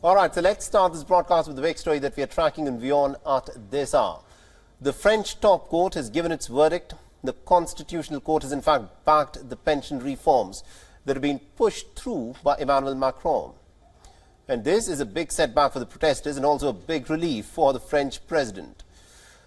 All right, so let's start this broadcast with the big story that we are tracking in WION at this hour. The French top court has given its verdict. The Constitutional Court has in fact backed the pension reforms that have been pushed through by Emmanuel Macron. And this is a big setback for the protesters and also a big relief for the French president.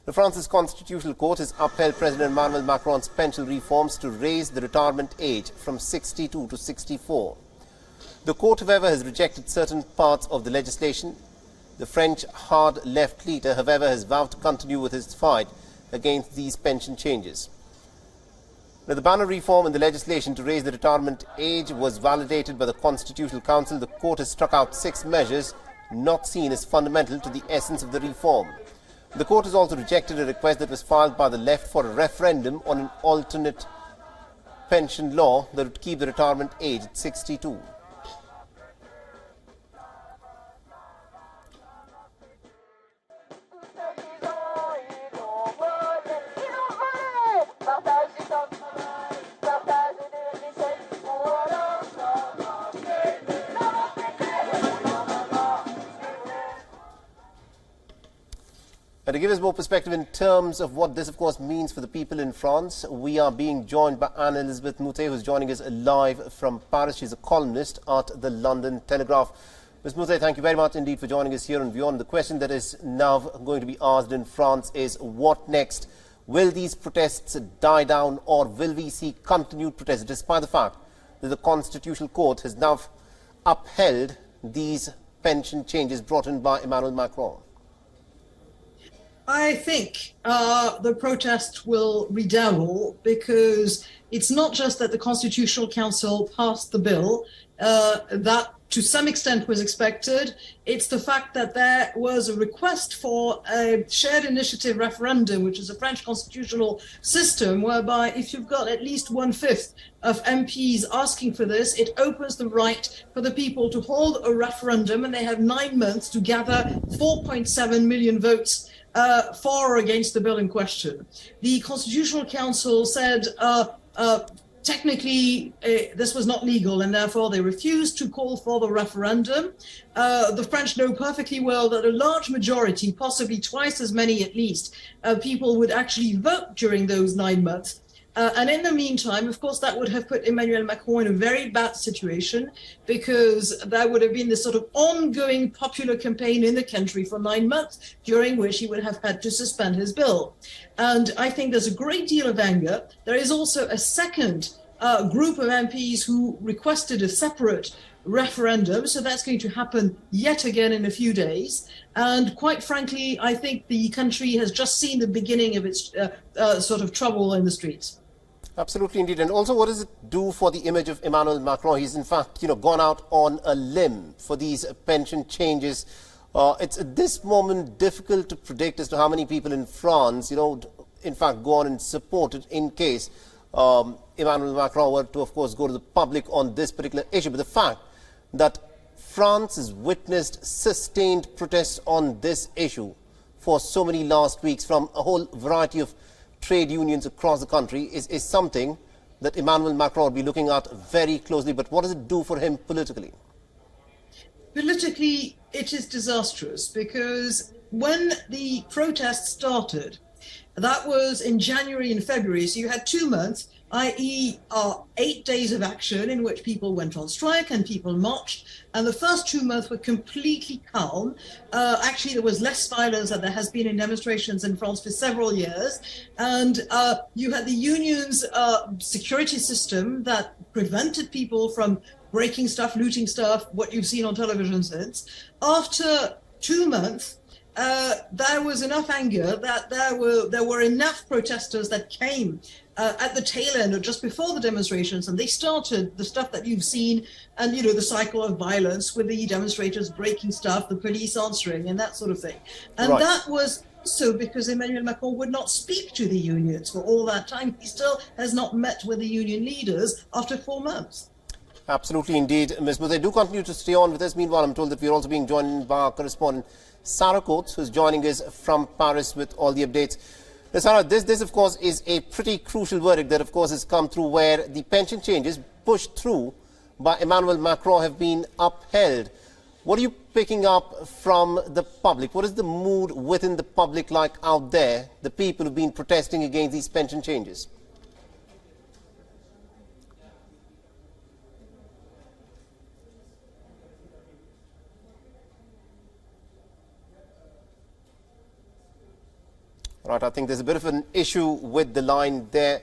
The France's Constitutional Court has upheld President Emmanuel Macron's pension reforms to raise the retirement age from 62 to 64. The court, however, has rejected certain parts of the legislation. The French hard left leader, however, has vowed to continue with his fight against these pension changes. Now, the banner reform in the legislation to raise the retirement age was validated by the Constitutional Council. The court has struck out 6 measures not seen as fundamental to the essence of the reform. The court has also rejected a request that was filed by the left for a referendum on an alternate pension law that would keep the retirement age at 62. And to give us more perspective in terms of what this, of course, means for the people in France, we are being joined by Anne-Elisabeth Moutet, who is joining us live from Paris. She's a columnist at the London Telegraph. Ms. Moutet, thank you very much indeed for joining us here on WION. The question that is now going to be asked in France is, what next? Will these protests die down, or will we see continued protests, despite the fact that the Constitutional Court has now upheld these pension changes brought in by Emmanuel Macron? I think the protests will redouble, because it's not just that the Constitutional Council passed the bill that to some extent was expected. It's the fact that there was a request for a shared initiative referendum, which is a French constitutional system whereby if you've got at least 1/5 of MPs asking for this, it opens the right for the people to hold a referendum, and they have 9 months to gather 4.7 million votes for or against the bill in question. The Constitutional Council said technically this was not legal, and therefore they refused to call for the referendum. The French know perfectly well that a large majority, possibly twice as many at least, people would actually vote during those 9 months. And in the meantime, of course, that would have put Emmanuel Macron in a very bad situation, because there would have been this sort of ongoing popular campaign in the country for 9 months, during which he would have had to suspend his bill. And I think there's a great deal of anger. There is also a second group of MPs who requested a separate referendum, so that's going to happen yet again in a few days. And quite frankly, I think the country has just seen the beginning of its sort of trouble in the streets. Absolutely, indeed. And also, what does it do for the image of Emmanuel Macron? He's, in fact, gone out on a limb for these pension changes. It's at this moment difficult to predict as to how many people in France, in fact, go on and support it in case Emmanuel Macron were to, of course, go to the public on this particular issue. But the fact that France has witnessed sustained protests on this issue for so many last weeks from a whole variety of trade unions across the country is something that Emmanuel Macron will be looking at very closely. But what does it do for him politically? Politically, it is disastrous, because when the protests started, that was in January and February, so you had 2 months, i.e. 8 days of action in which people went on strike and people marched. And the first 2 months were completely calm. Actually, there was less violence than there has been in demonstrations in France for several years. And you had the union's security system that prevented people from breaking stuff, looting stuff, what you've seen on television since. After 2 months, there was enough anger that there were enough protesters that came at the tail end or just before the demonstrations, and they started the stuff that you've seen, and the cycle of violence with the demonstrators breaking stuff, the police answering, and that sort of thing. And right. That was so because Emmanuel Macron would not speak to the unions for all that time. He still has not met with the union leaders after 4 months. Absolutely, indeed. Ms. Moutet, do continue to stay on with us. Meanwhile, I'm told that we're also being joined by our correspondent, Sarah Coates, who's joining us from Paris with all the updates. Now, Sarah, this, of course, is a pretty crucial verdict that, of course, has come through, where the pension changes pushed through by Emmanuel Macron have been upheld. What are you picking up from the public? What is the mood within the public like out there, the people who've been protesting against these pension changes? Right, I think there's a bit of an issue with the line there.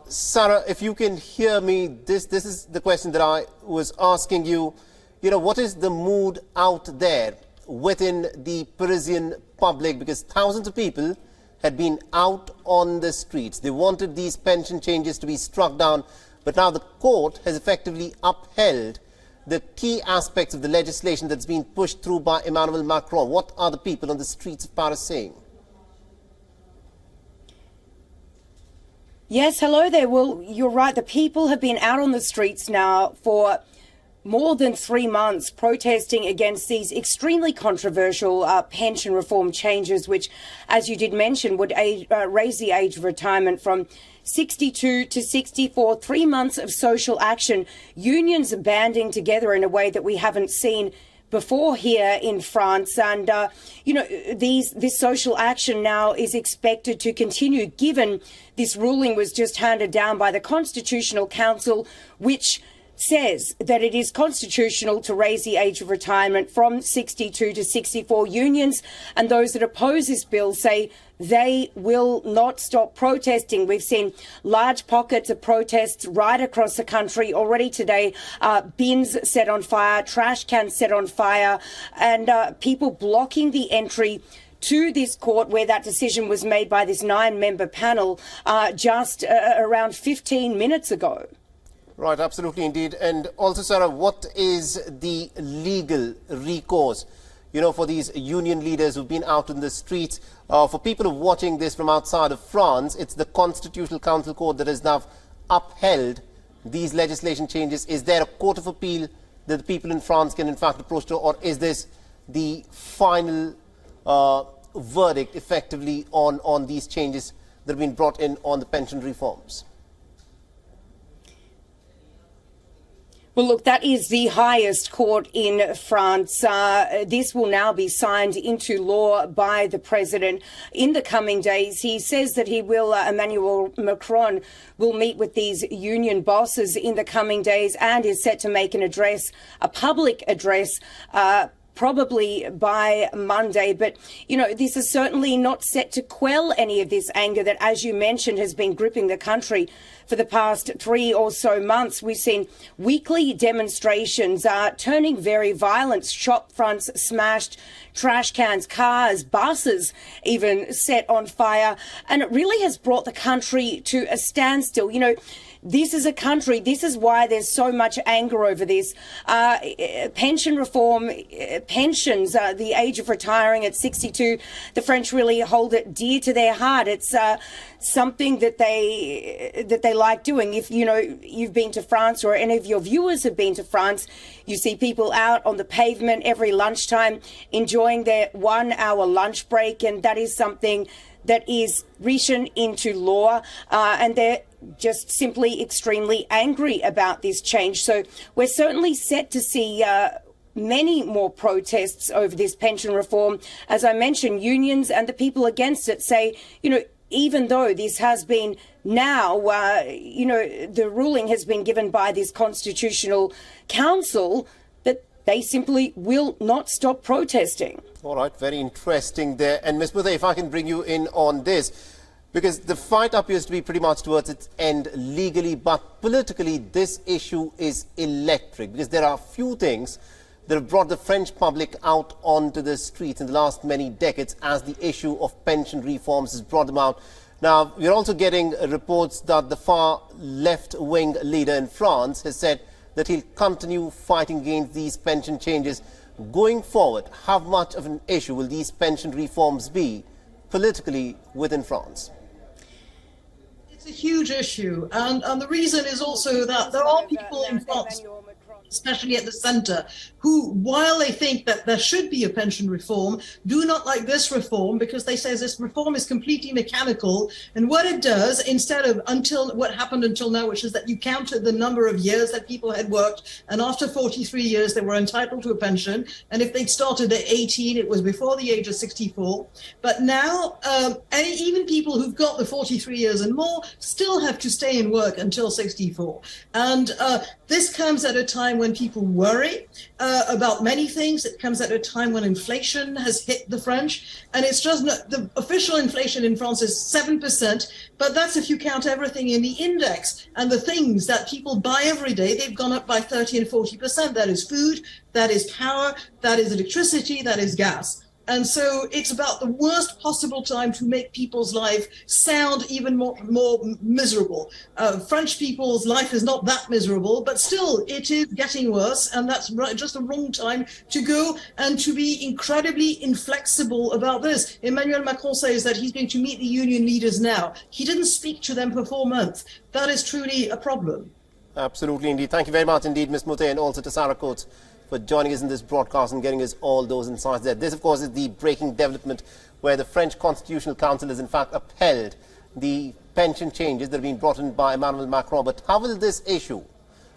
Sarah, if you can hear me, this is the question that I was asking you. You know, what is the mood out there within the Parisian public? Because thousands of people had been out on the streets. They wanted these pension changes to be struck down, but now the court has effectively upheld the key aspects of the legislation that's been pushed through by Emmanuel Macron. What are the people on the streets of Paris saying? Yes, hello there. Well, you're right. The people have been out on the streets now for more than 3 months protesting against these extremely controversial pension reform changes, which, as you did mention, would raise the age of retirement from 62 to 64. 3 months of social action, unions banding together in a way that we haven't seen before here in France. And, you know, this social action now is expected to continue, given this ruling was just handed down by the Constitutional Council, which says that it is constitutional to raise the age of retirement from 62 to 64. Unions and those that oppose this bill say they will not stop protesting. We've seen large pockets of protests right across the country already today. Bins set on fire, trash cans set on fire, and people blocking the entry to this court where that decision was made by this 9-member panel just around 15 minutes ago. Right, absolutely indeed. And also, Sarah, what is the legal recourse, you know, for these union leaders who've been out in the streets? For people who are watching this from outside of France, it's the Constitutional Council Court that has now upheld these legislation changes. Is there a court of appeal that the people in France can in fact approach to, or is this the final verdict effectively on these changes that have been brought in on the pension reforms? Well, look, that is the highest court in France. This will now be signed into law by the president in the coming days. He says that he will, Emmanuel Macron will meet with these union bosses in the coming days and is set to make an address, a public address, probably by Monday. But, you know, this is certainly not set to quell any of this anger that, as you mentioned, has been gripping the country for the past 3 or so months. We've seen weekly demonstrations turning very violent, shop fronts smashed, trash cans, cars, buses even set on fire. And it really has brought the country to a standstill. You know, this is a country, this is why there's so much anger over this. Pension reform, pensions, the age of retiring at 62, the French really hold it dear to their heart. It's something that they like doing. If, you know, you've been to France, or any of your viewers have been to France, you see people out on the pavement every lunchtime enjoying their 1-hour lunch break, and that is something that is written into law, and they're just simply extremely angry about this change. So we're certainly set to see many more protests over this pension reform. As I mentioned, unions and the people against it say, you know, even though this has been now, you know, the ruling has been given by this Constitutional Council, that they simply will not stop protesting. All right, very interesting there. And Ms. Muthe, if I can bring you in on this, because the fight appears to be pretty much towards its end legally, but politically this issue is electric, because there are few things that have brought the French public out onto the streets in the last many decades as the issue of pension reforms has brought them out. Now, we're also getting reports that the far left-wing leader in France has said that he'll continue fighting against these pension changes. Going forward, how much of an issue will these pension reforms be politically within France? It's a huge issue, and the reason is also that there are people in France, especially at the centre, who, while they think that there should be a pension reform, do not like this reform because they say this reform is completely mechanical. And what it does, instead of what happened until now, which is that you counted the number of years that people had worked, and after 43 years they were entitled to a pension. And if they'd started at 18, it was before the age of 64. But now, even people who've got the 43 years and more still have to stay in work until 64. And this comes at a time when people worry about many things. It comes at a time when inflation has hit the French. And it's just not, the official inflation in France is 7%, but that's if you count everything in the index. And the things that people buy every day, they've gone up by 30 and 40%. That is food, that is power, that is electricity, that is gas. And so it's about the worst possible time to make people's life sound even more miserable. French people's life is not that miserable, but still it is getting worse. And that's just the wrong time to go and to be incredibly inflexible about this. Emmanuel Macron says that he's going to meet the union leaders now. He didn't speak to them for 4 months. That is truly a problem. Absolutely indeed. Thank you very much indeed, Ms. Moutet, and also to Sarah Coates for joining us in this broadcast and getting us all those insights there. This, of course, is the breaking development where the French Constitutional Council has in fact upheld the pension changes that have been brought in by Emmanuel Macron. But how will this issue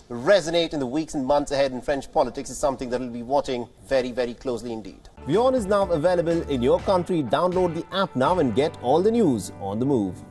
resonate in the weeks and months ahead in French politics is something that we'll be watching very, very closely indeed. WION is now available in your country. Download the app now and get all the news on the move.